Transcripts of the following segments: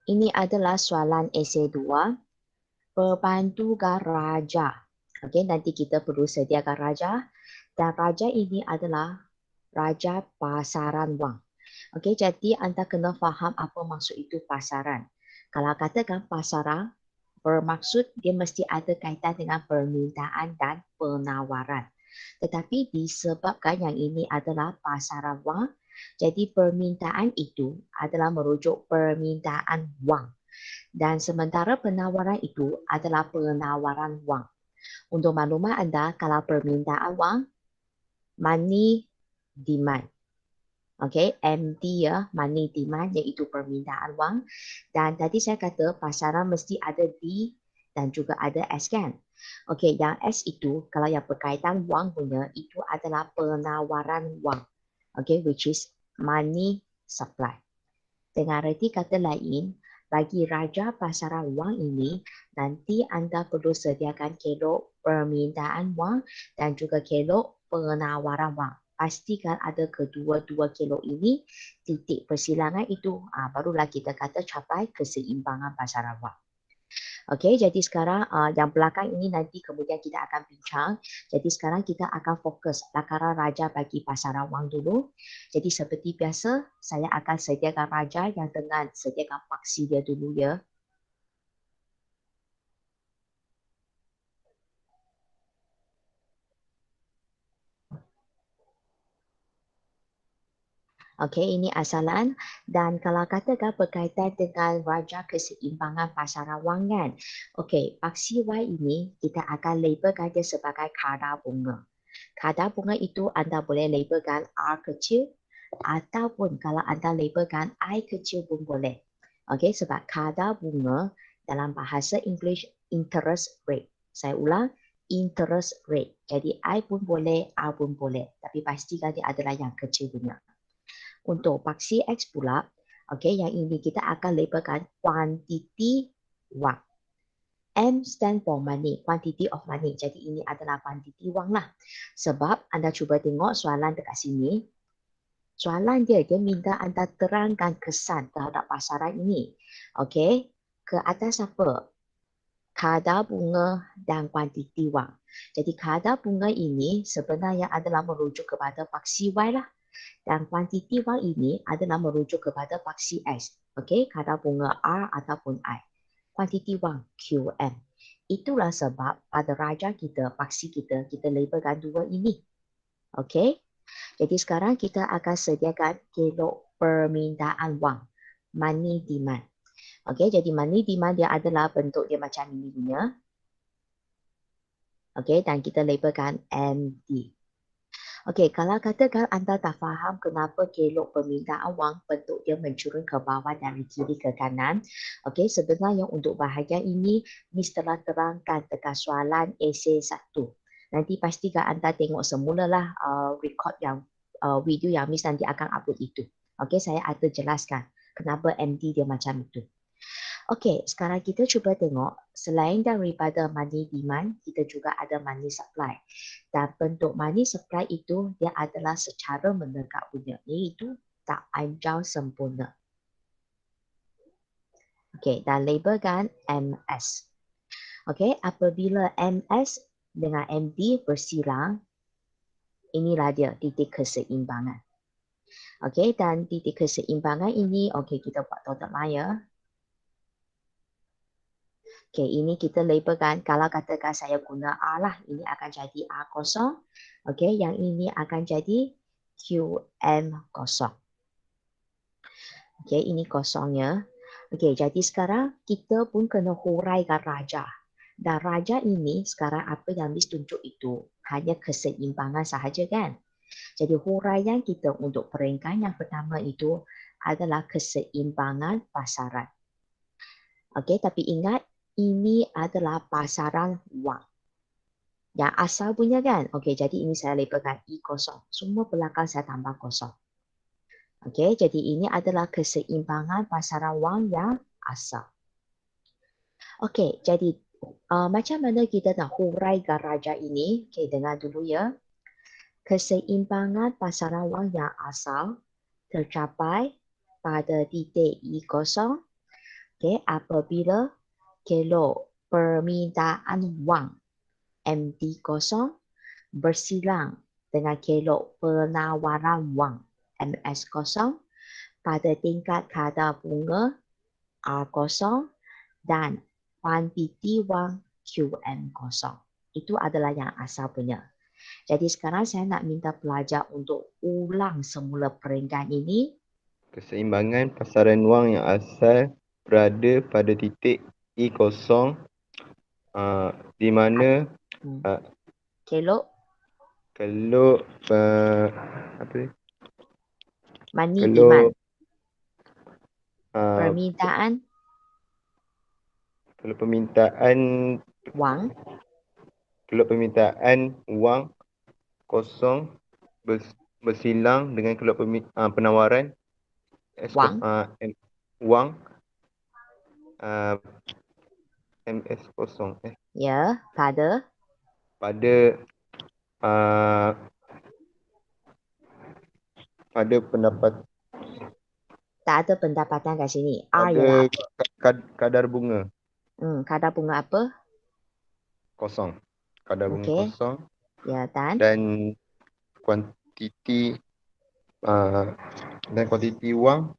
Ini adalah soalan esei 2. Perbantukan raja. Okey, nanti kita perlu sediakan raja. Dan raja ini adalah raja pasaran wang. Okey, jadi anda kena faham apa maksud itu pasaran. Kalau katakan pasaran, bermaksud dia mesti ada kaitan dengan permintaan dan penawaran. Tetapi disebabkan yang ini adalah pasaran wang, jadi permintaan itu adalah merujuk permintaan wang. Dan sementara penawaran itu adalah penawaran wang. Untuk maklumat anda, kalau permintaan wang, money demand. Okay, MD ya, money demand iaitu permintaan wang. Dan tadi saya kata pasaran mesti ada D dan juga ada S kan. Okay, yang S itu kalau yang berkaitan wang punya itu adalah penawaran wang. Okay, which is money supply. Dengan arti kata lain, bagi raja pasaran wang ini, nanti anda perlu sediakan kelok permintaan wang dan juga kelok penawaran wang. Pastikan ada kedua-dua kelok ini, titik persilangan itu, barulah kita kata capai keseimbangan pasaran wang. Okey, jadi sekarang yang belakang ini nanti kemudian kita akan bincang. Jadi sekarang kita akan fokus lakaran raja bagi pasaran wang dulu. Jadi seperti biasa, saya akan sediakan raja yang dengan sediakan paksi dia dulu ya. Okey, ini asalan dan kalau katakan berkaitan dengan raja keseimbangan pasaran wang kan. Okey, paksi Y ini kita akan labelkan dia sebagai kadar bunga. Kadar bunga itu anda boleh labelkan R kecil ataupun kalau anda labelkan I kecil pun boleh. Okey, sebab kadar bunga dalam bahasa English interest rate. Saya ulang, interest rate. Jadi I pun boleh, R pun boleh. Tapi pastikan dia adalah yang kecil punya. Untuk paksi X pula, okay, yang ini kita akan labelkan kuantiti wang. M stand for money, quantity of money. Jadi ini adalah kuantiti wang lah. Sebab anda cuba tengok soalan dekat sini. Soalan dia minta anda terangkan kesan terhadap pasaran ini. Okay, ke atas apa? Kadar bunga dan kuantiti wang. Jadi kadar bunga ini sebenarnya adalah merujuk kepada paksi Y lah. Dan kuantiti wang ini adalah merujuk kepada paksi S. Okey, kadar bunga R ataupun I. Kuantiti wang QM. Itulah sebab pada raja kita, paksi kita, kita labelkan dua ini. Okey. Jadi sekarang kita akan sediakan kelok permintaan wang. Money demand. Okey, jadi money demand dia adalah bentuk dia macam ini punya. Okey, dan kita labelkan MD. Okey, kalau katakan anda tak faham kenapa kelok permintaan wang bentuk dia mencurun ke bawah dari kiri ke kanan. Okey, sebenarnya untuk bahagian ini, Miss telah terangkan dekat soalan esei 1. Nanti pastikan anda tengok semulalah record yang video yang Miss nanti akan upload itu. Okey, saya ada jelaskan kenapa MD dia macam itu. Okey, sekarang kita cuba tengok selain daripada money demand, kita juga ada money supply. Dan bentuk money supply itu dia adalah secara menegak punya, iaitu tak anjau sempurna. Okey, dan labelkan MS. Okey, apabila MS dengan MD bersilang, inilah dia titik keseimbangan. Okey, dan titik keseimbangan ini, okey kita buat dotted line ya. Okay, ini kita labelkan, kalau katakan saya guna R lah, ini akan jadi R kosong. Okay, yang ini akan jadi QM kosong. Okay, ini kosongnya. Okay, jadi sekarang kita pun kena huraikan raja. Dan raja ini sekarang apa yang Miss tunjuk itu hanya keseimbangan sahaja kan. Jadi huraian kita untuk peringkat yang pertama itu adalah keseimbangan pasaran. Okay, tapi ingat ini adalah pasaran wang. Yang asal punya kan? Okey, jadi ini saya labelkan I kosong. Semua belakang saya tambah kosong. Okey, jadi ini adalah keseimbangan pasaran wang yang asal. Okey, jadi macam mana kita nak huraikan raja ini? Okey, dengar dulu ya. Keseimbangan pasaran wang yang asal tercapai pada titik I kosong Okey, apabila kelo permintaan wang MT kosong bersilang dengan kelo penawaran wang MS kosong pada tingkat kadar bunga R kosong dan kuantiti wang QM kosong. Itu adalah yang asal punya. Jadi sekarang saya nak minta pelajar untuk ulang semula perenggan ini. Keseimbangan pasaran wang yang asal berada pada titik E kosong di mana Kelo kalau money kalau demand permintaan kalau permintaan wang wang kosong bersilang dengan kalau penawaran wang wang MS kosong ya pada pada pendapat tak ada pendapatan kat sini. R ialah apa? kadar bunga Kadar bunga apa? kosong. Kadar bunga Okey. kosong Ya dan kuantiti wang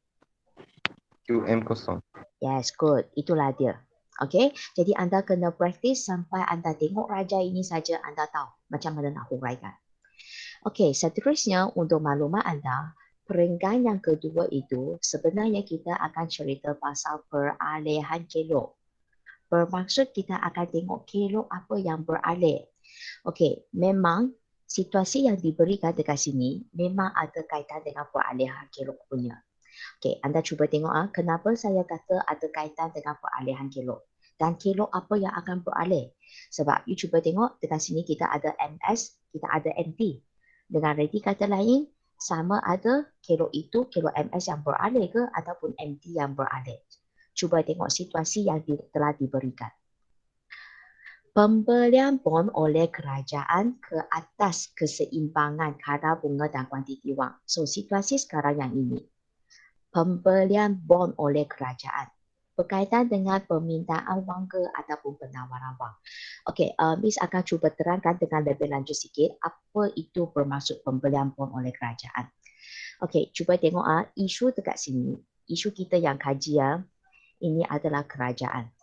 QM kosong. yes, good. Itulah dia. Okey. Jadi anda kena praktis sampai anda tengok raja ini saja anda tahu macam mana nak huraikan. Okey, seterusnya untuk maklumat anda, perenggan yang kedua itu sebenarnya kita akan cerita pasal peralihan kelo. Bermaksud kita akan tengok kelo apa yang beralih. Okey, memang situasi yang diberikan dekat sini memang ada kaitan dengan peralihan kelo punya. Okey, anda cuba tengok kenapa saya kata ada kaitan dengan peralihan kelo. Dan kelo apa yang akan beralih. Sebab you cuba tengok dekat sini kita ada MS, kita ada MT. Dengan reti kata lain, sama ada kelo itu, kelo MS yang beralih ke ataupun MT yang beralih. Cuba tengok situasi yang telah diberikan. Pembelian bond oleh kerajaan ke atas keseimbangan kadar bunga dan kuantiti wang. So, situasi sekarang yang ini. Pembelian bond oleh kerajaan berkaitan dengan permintaan wang ke ataupun penawaran wang. Okey, Miss akan cuba terangkan dengan lebih lanjut sikit apa itu bermaksud pembelian bond oleh kerajaan. Okey, cuba tengok isu dekat sini. Isu kita yang kaji ini adalah kerajaan.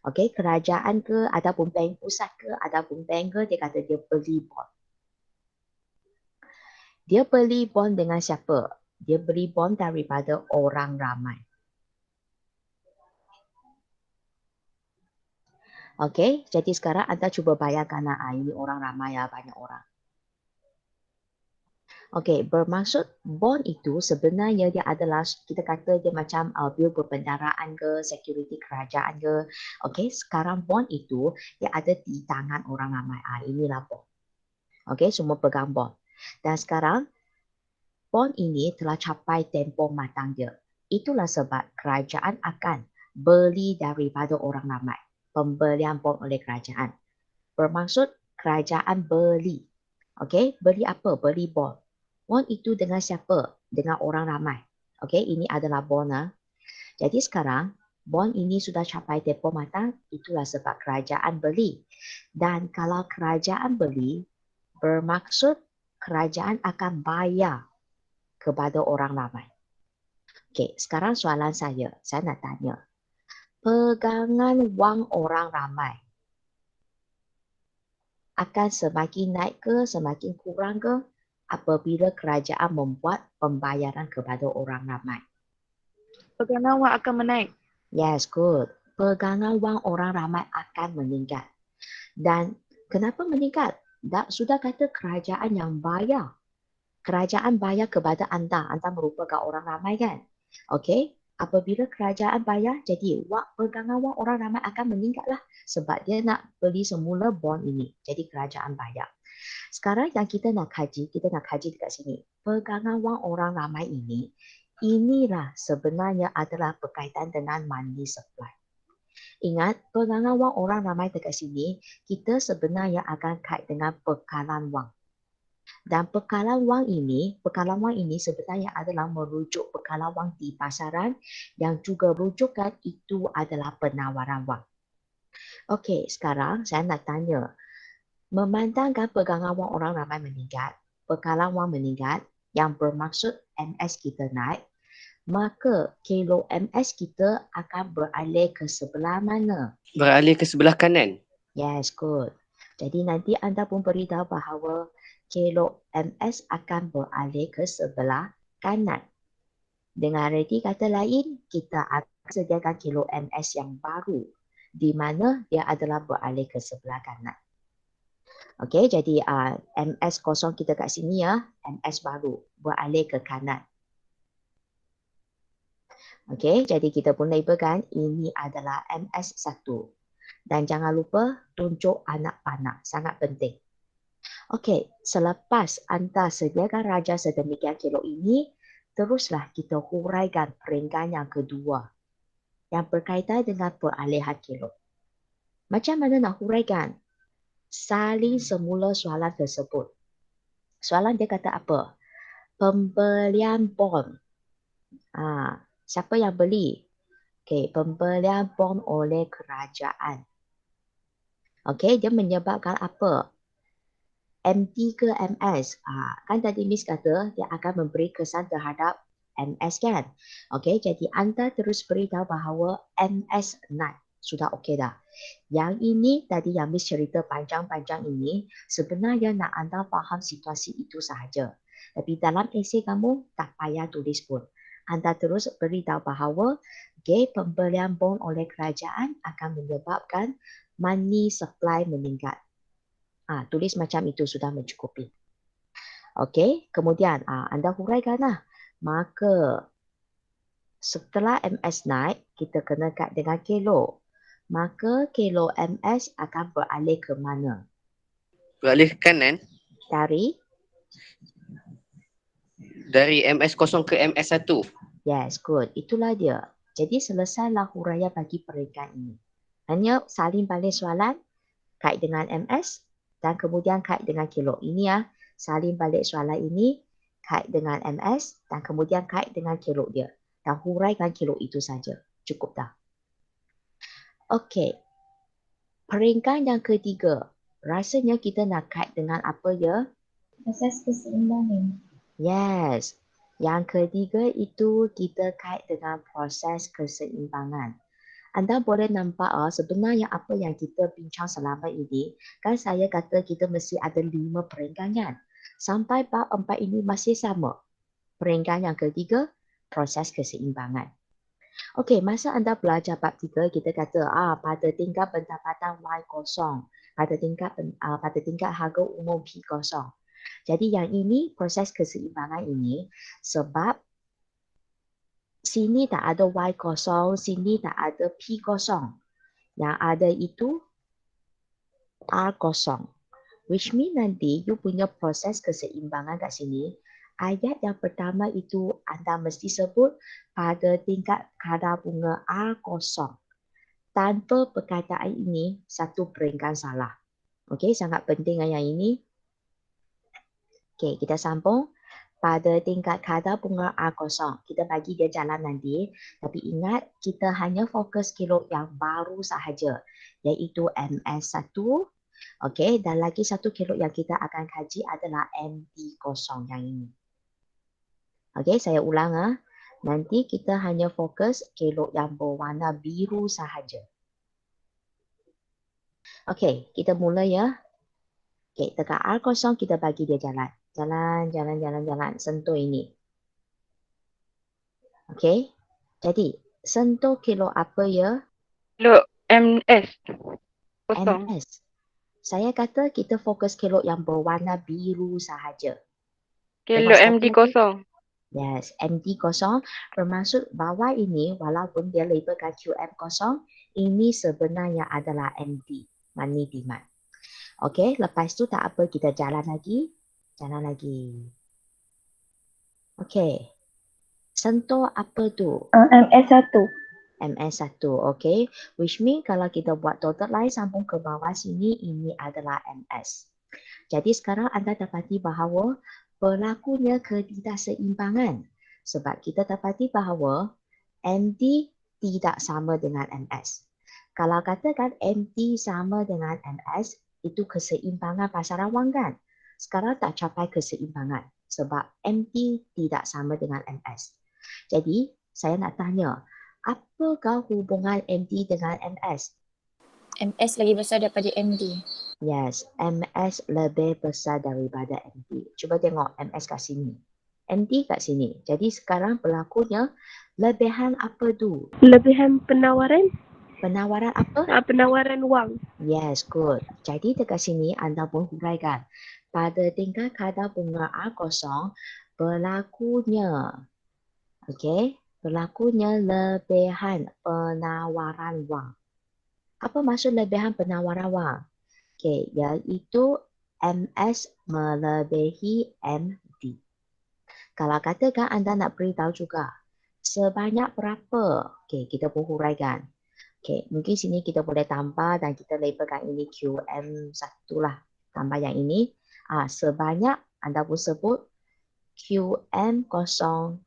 Okey, kerajaan ke ataupun bank pusat ke ataupun bank ke dia kata dia beli bond. Dia beli bond dengan siapa? Dia beli bond daripada orang ramai. Okey, jadi sekarang anda cuba bayangkan ini orang ramai banyak orang. Okey, bermaksud bond itu sebenarnya dia adalah kita kata dia macam bil perbendaraan ke, security kerajaan ke. Okey, sekarang bond itu dia ada di tangan orang ramai. Inilah bond. Okey, semua pegang bond. Dan sekarang bond ini telah capai tempoh matang dia. Itulah sebab kerajaan akan beli daripada orang ramai. Pembelian bond oleh kerajaan. Bermaksud kerajaan beli. Okey, beli apa? Beli bond. Bond itu dengan siapa? Dengan orang ramai. Okey, ini adalah bond. Jadi sekarang, bond ini sudah capai tempoh matang, itulah sebab kerajaan beli. Dan kalau kerajaan beli, bermaksud kerajaan akan bayar kepada orang ramai. Okey, sekarang soalan saya nak tanya. Pegangan wang orang ramai akan semakin naik ke, semakin kurang ke apabila kerajaan membuat pembayaran kepada orang ramai. Pegangan wang akan menaik. Yes, good. Pegangan wang orang ramai akan meningkat. Dan kenapa meningkat? Sudah kata kerajaan yang bayar. Kerajaan bayar kepada anda. Anda merupakan orang ramai kan? Okey. Apabila kerajaan bayar, jadi pegangan wang orang ramai akan meningkatlah. Sebab dia nak beli semula bond ini. Jadi kerajaan bayar. Sekarang yang kita nak kaji dekat sini. Pegangan wang orang ramai ini, inilah sebenarnya adalah berkaitan dengan money supply. Ingat, pegangan wang orang ramai dekat sini, kita sebenarnya akan kait dengan bekalan wang. Dan bekalan wang ini sebenarnya adalah merujuk bekalan wang di pasaran yang juga rujukan itu adalah penawaran wang. Okey, sekarang saya nak tanya, memandangkan pegangan wang orang ramai meningkat, bekalan wang meningkat yang bermaksud MS kita naik, maka kilo MS kita akan beralih ke sebelah mana? Beralih ke sebelah kanan. Yes, good. Jadi nanti anda pun beritahu bahawa kilo MS akan beralih ke sebelah kanan. Dengan arti kata lain, kita akan sediakan kilo MS yang baru di mana dia adalah beralih ke sebelah kanan. Okey, jadi MS kosong kita kat sini ya, MS baru beralih ke kanan. Okey, jadi kita pun labelkan ini adalah MS1. Dan jangan lupa tunjuk anak panah, sangat penting. Okey, selepas anda sediakan raja sedemikian kilo ini, teruslah kita huraikan peringkat yang kedua yang berkaitan dengan peralihan kilo. Macam mana nak huraikan? Salin semula soalan tersebut. Soalan dia kata apa? Pembelian bond. Siapa yang beli? Okey, pembelian bond oleh kerajaan. Okey, dia menyebabkan apa? MT ke MS. Kan tadi Miss kata dia akan memberi kesan terhadap MS kan? Okey, jadi anda terus beritahu bahawa MS naik. Sudah okey dah. Yang ini tadi yang Miss cerita panjang-panjang ini sebenarnya nak anda faham situasi itu sahaja. Tapi dalam esei kamu tak payah tulis pun. Anda terus beritahu bahawa pembelian bond oleh kerajaan akan menyebabkan money supply meningkat. Tulis macam itu sudah mencukupi. Okey, kemudian anda huraikanlah. Maka setelah MS naik, kita kena kat dengan kilo. Maka kilo MS akan beralih ke mana? Beralih ke kanan. Dari MS0 ke MS1. Yes, good. Itulah dia. Jadi selesailah huraian bagi peringkat ini. Hanya salin balik soalan kait dengan MS dan kemudian kait dengan kilo. Ini ya, salin balik soalan ini kait dengan MS dan kemudian kait dengan kilo dia. Dan huraikan kilo itu saja. Cukup dah. Okey. Peringkat yang ketiga. Rasanya kita nak kait dengan apa ya? Asas keseimbangan. Yes. Yang ketiga itu kita kait dengan proses keseimbangan. Anda boleh nampak sebenarnya apa yang kita bincang selama ini, kan saya kata kita mesti ada 5 peringkat. Sampai bab 4 ini masih sama. Peringkat yang ketiga, proses keseimbangan. Okey, masa anda belajar bab 3, kita kata pada tingkat pendapatan Y0, pada tingkat harga umum P0. Jadi yang ini proses keseimbangan ini sebab sini tak ada Y0, sini tak ada P0. Yang ada itu R0. Which mean nanti you punya proses keseimbangan kat sini, ayat yang pertama itu anda mesti sebut pada tingkat kadar bunga R0. Tanpa perkataan ini, satu peringkat salah. Okey, sangat penting yang ini. Okey, kita sambung. Pada tingkat kadar bunga R0. Kita bagi dia jalan nanti. Tapi ingat, kita hanya fokus kilo yang baru sahaja. Iaitu MS1. Okey, dan lagi satu kilo yang kita akan kaji adalah MT0 yang ini. Okey, saya ulang. Nanti kita hanya fokus kilo yang berwarna biru sahaja. Okey, kita mula ya. Okey, dekat R0 kita bagi dia jalan. Jalan. Sentuh ini. Okey. Jadi, sentuh kilo apa ya? Kilo MS. Kosong. MS. Saya kata kita fokus kilo yang berwarna biru sahaja. Kilo MD kosong. Yes, MD kosong bermaksud bawah ini walaupun dia labelkan QM kosong, ini sebenarnya adalah MD, money demand. Okey, lepas tu tak apa, kita jalan lagi. Okey. Sentuh apa tu? MS1. MS1, okey. Which mean kalau kita buat dotted line sambung ke bawah sini, ini adalah MS. Jadi sekarang anda dapati bahawa berlakunya ketidakseimbangan. Sebab kita dapati bahawa MD tidak sama dengan MS. Kalau katakan MD sama dengan MS, itu keseimbangan pasaran wang kan? Sekarang tak capai keseimbangan sebab MD tidak sama dengan MS. Jadi, saya nak tanya, apakah hubungan MD dengan MS? MS lagi besar daripada MD. Yes, MS lebih besar daripada MD. Cuba tengok MS kat sini. MD kat sini. Jadi sekarang berlakunya lebihan apa tu? Lebihan penawaran, Penawaran apa? penawaran wang. Yes, good. Jadi dekat sini anda pun huraikan. Pada tingkat kadar bunga A0 berlakunya, berlakunya lebihan penawaran wang. Apa maksud lebihan penawaran wang? Iaitu MS melebihi MD. Kalau katakan anda nak beritahu juga, sebanyak berapa? Kita pun huraikan. Mungkin sini kita boleh tambah dan kita labelkan ini QM1 lah. Tambah yang ini. Sebanyak anda pun sebut QM0,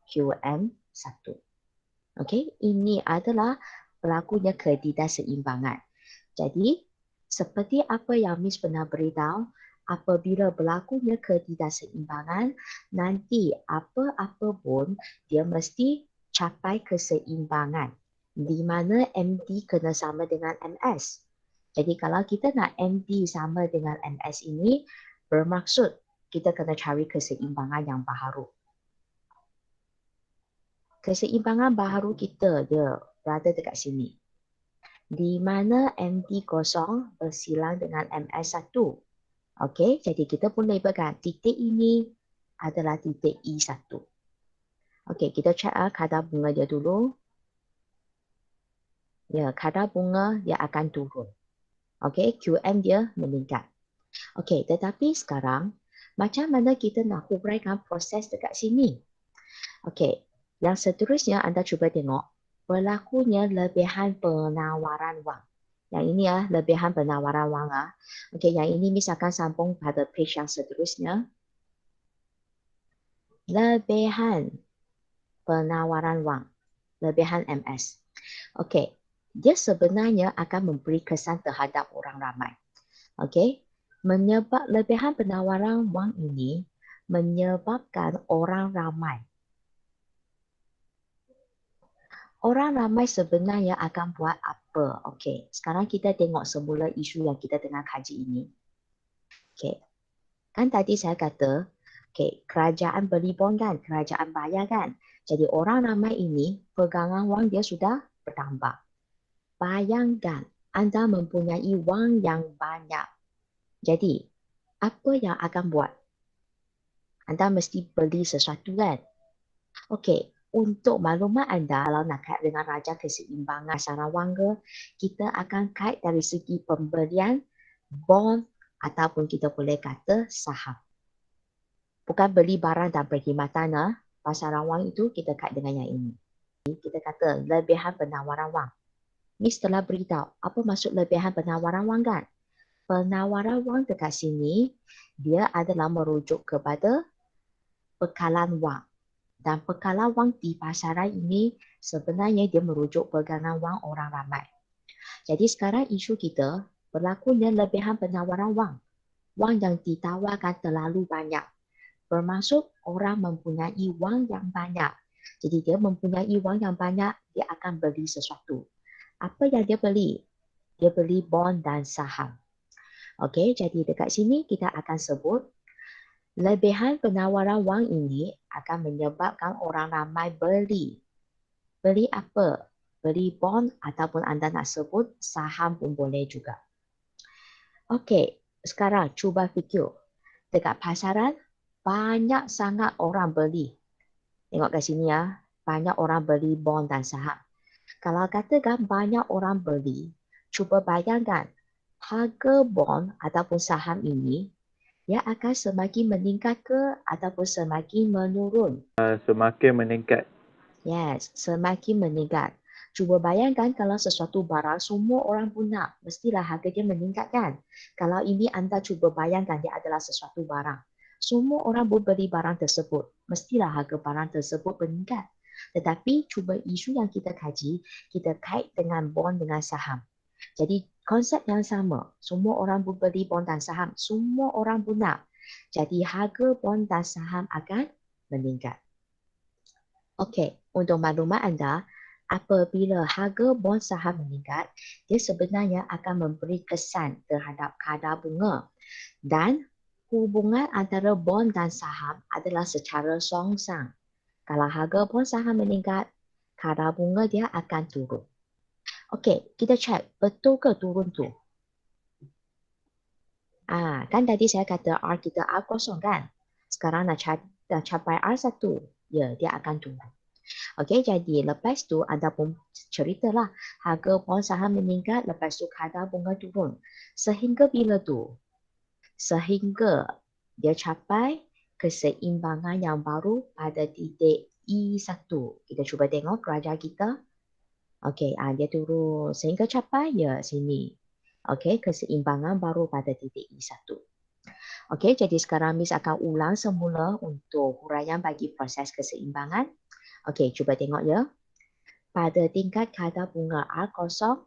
QM1. Ini adalah berlakunya ketidakseimbangan. Jadi, seperti apa yang Miss pernah beritahu, apabila berlakunya ketidakseimbangan, nanti apa-apa pun dia mesti capai keseimbangan. Di mana MD kena sama dengan MS. Jadi kalau kita nak MD sama dengan MS ini, bermaksud kita kena cari keseimbangan yang baharu. Keseimbangan baharu kita dia berada dekat sini. Di mana MD kosong bersilang dengan MS1. Jadi kita pun labelkan titik ini adalah titik I1. Kita check kadar bunga dia dulu. Ya, kadar bunga dia akan turun. QM dia meningkat. Tetapi sekarang macam mana kita nak huraikan proses dekat sini? Yang seterusnya anda cuba tengok berlakunya lebihan penawaran wang. Yang ini lebihan penawaran wang. Yang ini misalkan sambung pada page yang seterusnya. Lebihan penawaran wang. Lebihan MS. Dia sebenarnya akan memberi kesan terhadap orang ramai. Menyebab lebihan penawaran wang ini menyebabkan orang ramai. Orang ramai sebenarnya akan buat apa? Sekarang kita tengok semula isu yang kita tengah kaji ini. Kan tadi saya kata, kerajaan beli bond kan, kerajaan bayar kan. Jadi orang ramai ini pegangan wang dia sudah bertambah. Bayangkan anda mempunyai wang yang banyak. Jadi, apa yang akan buat? Anda mesti beli sesuatu kan? Untuk maklumat anda, kalau nak kait dengan raja keseimbangan pasaran wang ke, kita akan kait dari segi pembelian bond ataupun kita boleh kata saham. Bukan beli barang dan perkhidmatan, pasaran wang itu kita kait dengan yang ini. Kita kata lebihan penawaran wang. Miss telah beritahu apa maksud lebihan penawaran wang kan? Penawaran wang dekat sini, dia adalah merujuk kepada bekalan wang. Dan bekalan wang di pasaran ini sebenarnya dia merujuk pegangan wang orang ramai. Jadi sekarang isu kita berlakunya lebihan penawaran wang. Wang yang ditawarkan terlalu banyak. Bermaksud orang mempunyai wang yang banyak. Jadi dia mempunyai wang yang banyak, dia akan beli sesuatu. Apa yang dia beli? Dia beli bond dan saham. Jadi dekat sini kita akan sebut lebihan penawaran wang ini akan menyebabkan orang ramai beli. Beli apa? Beli bond ataupun anda nak sebut saham pun boleh juga. Sekarang cuba fikir. Dekat pasaran, banyak sangat orang beli. Tengok kat sini banyak orang beli bond dan saham. Kalau katakan banyak orang beli, cuba bayangkan harga bond ataupun saham ini dia akan semakin meningkat ke ataupun semakin menurun? Semakin meningkat. Yes, semakin meningkat. Cuba bayangkan kalau sesuatu barang semua orang pun nak, mestilah harga dia meningkat kan? Kalau ini anda cuba bayangkan dia adalah sesuatu barang. Semua orang berbeli barang tersebut, mestilah harga barang tersebut meningkat. Tetapi cuba isu yang kita kaji, kita kait dengan bond dengan saham. Jadi konsep yang sama, semua orang berbeli bond dan saham, semua orang pun nak. Jadi harga bond dan saham akan meningkat. Okey, untuk maklumat anda, apabila harga bond saham meningkat, dia sebenarnya akan memberi kesan terhadap kadar bunga dan hubungan antara bond dan saham adalah secara songsang. Kalau harga bond saham meningkat, kadar bunga dia akan turun. Okey, kita cek betul ke turun tu? Kan tadi saya kata R kita R0 kan? Sekarang dah capai R1. Ya, dia akan turun. Okey, jadi lepas tu anda pun ceritalah harga bond saham meningkat, lepas tu kadar bunga turun. Sehingga bila tu? Sehingga dia capai keseimbangan yang baru pada titik E1. Kita cuba tengok kerajaan kita. Okey, dia turun sehingga capai ya sini. Okey, keseimbangan baru pada titik E1. Okey, jadi sekarang Miss akan ulang semula untuk huraian bagi proses keseimbangan. Okey, cuba tengok ya. Pada tingkat kadar bunga R0,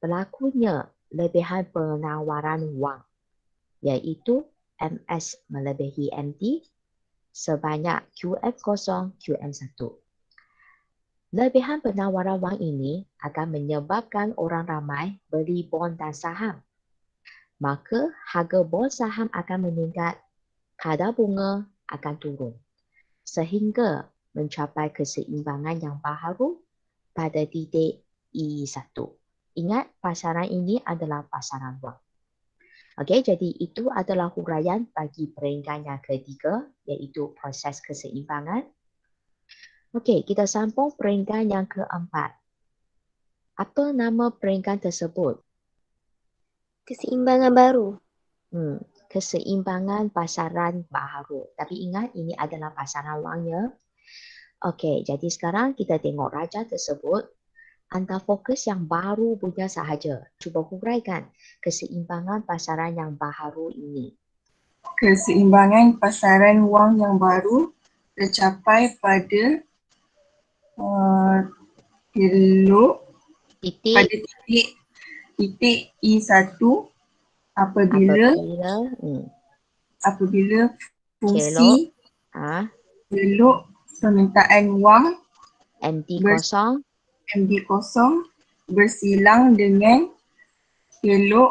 berlakunya lebihan penawaran wang, iaitu MS melebihi MT sebanyak QM0, QM1. Lebihan penawaran wang ini akan menyebabkan orang ramai beli bond dan saham. Maka harga bond saham akan meningkat, kadar bunga akan turun sehingga mencapai keseimbangan yang baharu pada titik E1. Ingat, pasaran ini adalah pasaran wang. Okey, jadi itu adalah huraian bagi peringkat yang ketiga, iaitu proses keseimbangan. Okey, kita sambung peringkat yang keempat. Apa nama peringkat tersebut? Keseimbangan baru. Keseimbangan pasaran baharu. Tapi ingat, ini adalah pasaran wang ya. Okey, jadi sekarang kita tengok raja tersebut. Anda fokus yang baru punya sahaja. Cuba huraikan keseimbangan pasaran yang baharu ini. Keseimbangan pasaran wang yang baru tercapai pada titik E1 apabila fungsi elok permintaan wang MD0 bersilang dengan elok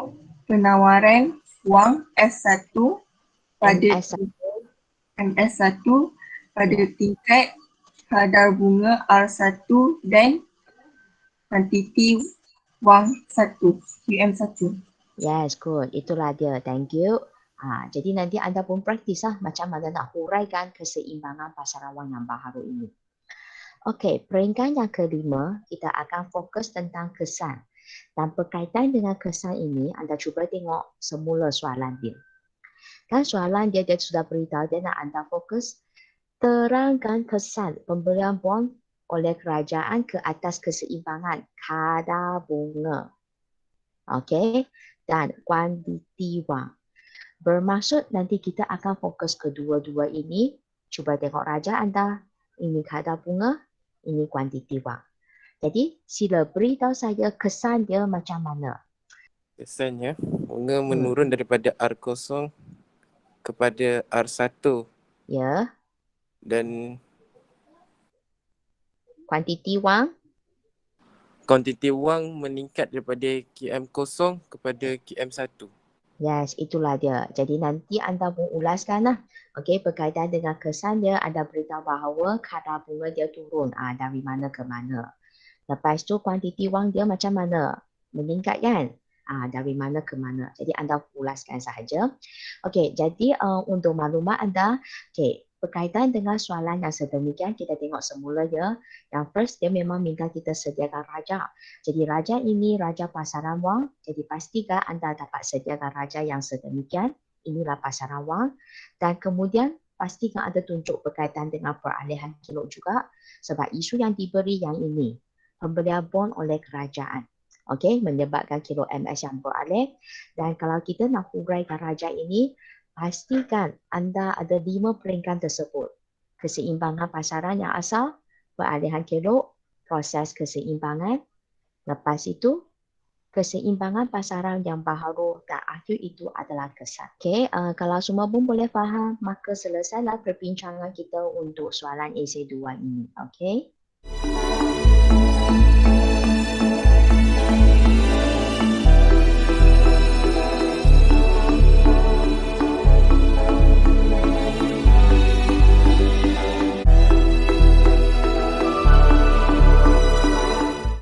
penawaran wang S1 pada MS1 pada tingkat kadar bunga R1 dan kuantiti wang 1, QM1. Yes, good. Itulah dia. Thank you. Jadi nanti anda pun praktis macam mana nak huraikan keseimbangan pasaran wang yang baharu ini. Okey, peringkat yang kelima, kita akan fokus tentang kesan. Dan berkaitan dengan kesan ini, anda cuba tengok semula soalan dia. Kan soalan dia sudah beritahu dia nak anda fokus terangkan kesan pembelian bond oleh kerajaan ke atas keseimbangan kadar bunga. Okey, dan kuantiti wang. Bermaksud nanti kita akan fokus kedua-dua ini. Cuba tengok raja anda. Ini kadar bunga, ini kuantiti wang. Jadi sila beritahu saya kesan dia macam mana. Kesannya bunga menurun daripada R0 kepada R1. Ya. Dan kuantiti wang? Kuantiti wang meningkat daripada QM0 kepada QM1. Yes, itulah dia. Jadi nanti anda pun ulaskan lah. Okey, berkaitan dengan kesan dia, anda beritahu bahawa kadar bunga dia turun dari mana ke mana. Lepas tu kuantiti wang dia macam mana? Meningkat kan? Dari mana ke mana. Jadi anda ulaskan sahaja. Okey, jadi untuk maklumat anda, berkaitan dengan soalan yang sedemikian, kita tengok semula ya. Yang first, dia memang minta kita sediakan raja. Jadi raja ini raja pasaran wang. Jadi pastikan anda dapat sediakan raja yang sedemikian. Inilah pasaran wang. Dan kemudian pastikan anda tunjuk berkaitan dengan peralihan kilok juga. Sebab isu yang diberi yang ini. pembelian bond oleh kerajaan. Okey, menyebabkan kilo MS yang beralih. Dan kalau kita nak huraikan raja ini, pastikan anda ada 5 peringkat tersebut. Keseimbangan pasaran yang asal, peralihan kilo, proses keseimbangan. Lepas itu, keseimbangan pasaran yang baharu dan akhir itu adalah kesan. Okey, kalau semua pun boleh faham, maka selesailah perbincangan kita untuk soalan essay 2 ini. Okey.